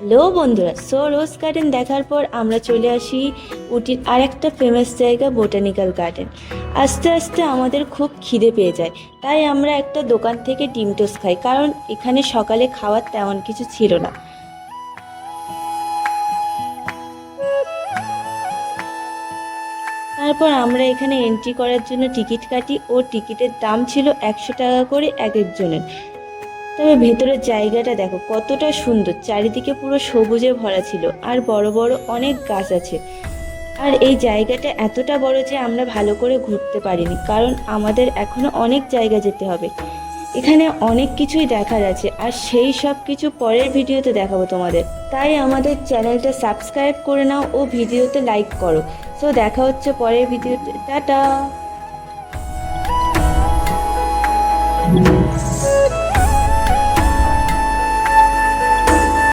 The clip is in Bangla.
হ্যালো বন্ধুরা, রোজ গার্ডেন দেখার পর আমরা চলে আসি উটির আরেকটা ফেমাস জায়গা বোটানিক্যাল গার্ডেন। আস্তে আস্তে আমাদের খুব খিদে পেয়ে যায়, তাই আমরা একটা দোকান থেকে ডিম টোস্ট খাই, কারণ এখানে সকালে খাওয়ার তেমন কিছু ছিল না। তারপর আমরা এখানে এন্ট্রি করার জন্য টিকিট কাটি ও টিকিটের দাম ছিল 100 টাকা করে এক একজনের। তবে ভেতরের জায়গাটা দেখো কতটা সুন্দর, চারিদিকে পুরো সবুজে ভরা ছিল আর বড় বড় অনেক গাছ আছে। আর এই জায়গাটা এতটা বড় যে আমরা ভালো করে ঘুরতে পারিনি, কারণ আমাদের এখনো অনেক জায়গা যেতে হবে। এখানে অনেক কিছুই দেখার আছে, আর সেই সব কিছু পরের ভিডিওতে দেখাবো তোমাদের। তাই আমাদের চ্যানেলটা সাবস্ক্রাইব করে নাও ও ভিডিওতে লাইক করো। দেখা হচ্ছে পরের ভিডিওতে। টাটা।